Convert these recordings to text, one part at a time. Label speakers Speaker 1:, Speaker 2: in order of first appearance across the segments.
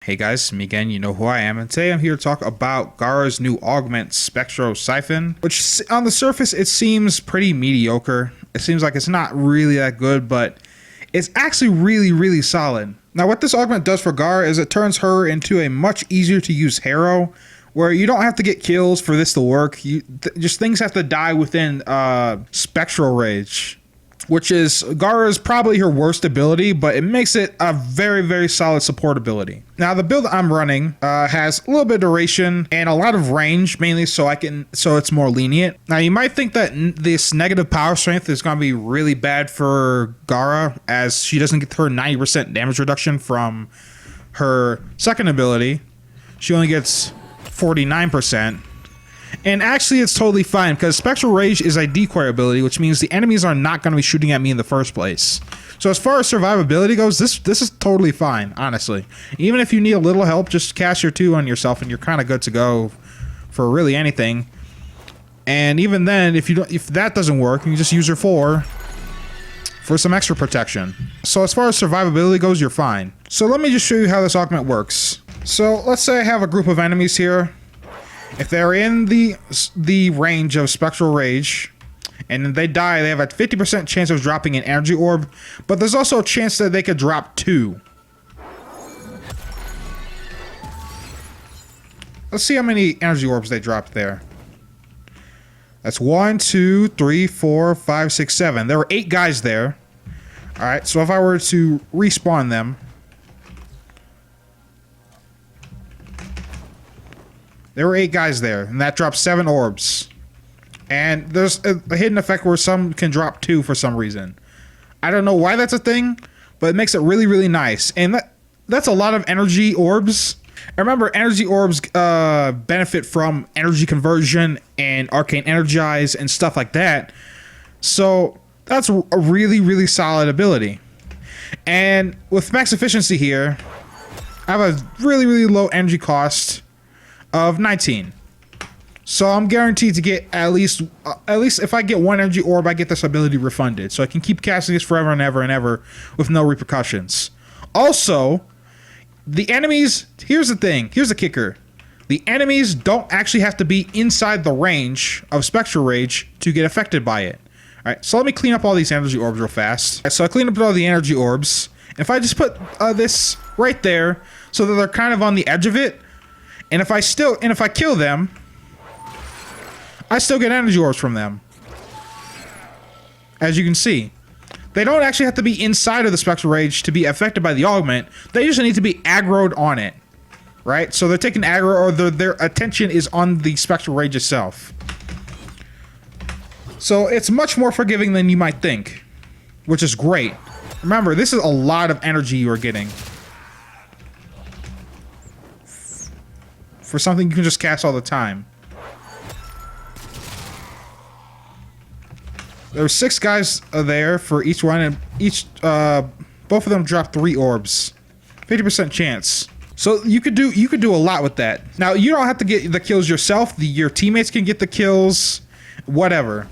Speaker 1: Hey guys, me again, you know who I am, and today I'm here to talk about Gara's new Augment Spectro Siphon, which on the surface it seems pretty mediocre. It seems like it's not really that good, but it's actually really solid. Now what this Augment does for Gara is it turns her into a much easier to use harrow, where you don't have to get kills for this to work. Just things have to die within Spectral Rage, which is Gara's probably her worst ability, but it makes it a very solid support ability. Now the build I'm running has a little bit of duration and a lot of range, mainly so it's more lenient. Now you might think that this negative power strength is going to be really bad for Gara, as she doesn't get her 90% damage reduction from her second ability. She only gets 49%. And actually it's totally fine, because Spectral Rage is a decoy ability, which means the enemies are not going to be shooting at me in the first place. So as far as survivability goes, this is totally fine, honestly. Even if you need a little help, just cast your 2 on yourself and you're kind of good to go for really anything. And even then, if that doesn't work, you can just use your 4 for some extra protection. So as far as survivability goes, you're fine. So let me just show you how this augment works. So let's say I have a group of enemies here. If they're in the range of Spectral Rage and they die, they have a 50% chance of dropping an energy orb, but there's also a chance that they could drop 2. Let's see how many energy orbs they dropped there. That's 1, 2, 3, 4, 5, 6, 7. There were 8 guys there. Alright, so if I were to respawn them, there were 8 guys there, and that dropped 7 orbs. And there's a hidden effect where some can drop 2 for some reason. I don't know why that's a thing, but it makes it really nice. And that's a lot of energy orbs. And remember, energy orbs benefit from energy conversion and arcane energize and stuff like that. So that's a really solid ability. And with max efficiency here, I have a really low energy cost of 19. So I'm guaranteed to get at least if I get 1 energy orb, I get this ability refunded. So I can keep casting this forever and ever with no repercussions. Also, the enemies, here's the thing, here's the kicker. The enemies don't actually have to be inside the range of Spectral Rage to get affected by it. Alright, so let me clean up all these energy orbs real fast. Right, so I cleaned up all the energy orbs. And if I just put this right there so that they're kind of on the edge of it, and if I kill them, I still get energy orbs from them. As you can see, they don't actually have to be inside of the Spectral Rage to be affected by the augment. They just need to be aggroed on it, right? So they're taking aggro, or their attention is on the Spectral Rage itself. So it's much more forgiving than you might think, which is great. Remember, this is a lot of energy you are getting for something you can just cast all the time. There were 6 guys there for each one, and both of them dropped 3 orbs. 50% chance. So you could do a lot with that. Now you don't have to get the kills yourself. Your teammates can get the kills, whatever.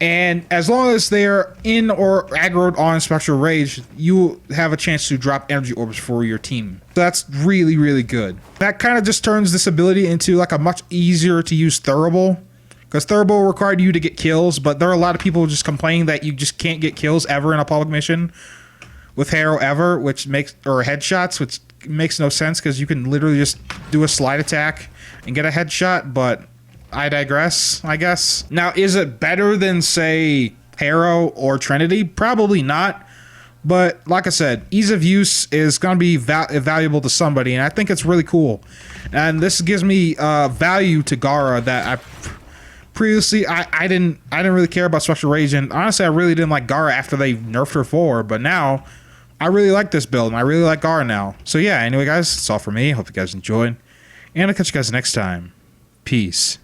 Speaker 1: And as long as they're in or aggroed on Spectral Rage, you have a chance to drop energy orbs for your team. So that's really good. That kind of just turns this ability into like a much easier to use thurible, because thurible required you to get kills, but there are a lot of people just complaining that you just can't get kills ever in a public mission with harrow ever, or headshots, which makes no sense, because you can literally just do a slide attack and get a headshot, but I digress, I guess. Now, is it better than, say, Harrow or Trinity? Probably not. But like I said, ease of use is going to be valuable to somebody, and I think it's really cool. And this gives me value to Gara that previously I didn't really care about Spectral Rage, and honestly I really didn't like Gara after they nerfed her 4, but now I really like this build and I really like Gara now. So yeah, anyway guys, that's all for me. Hope you guys enjoyed, and I'll catch you guys next time. Peace.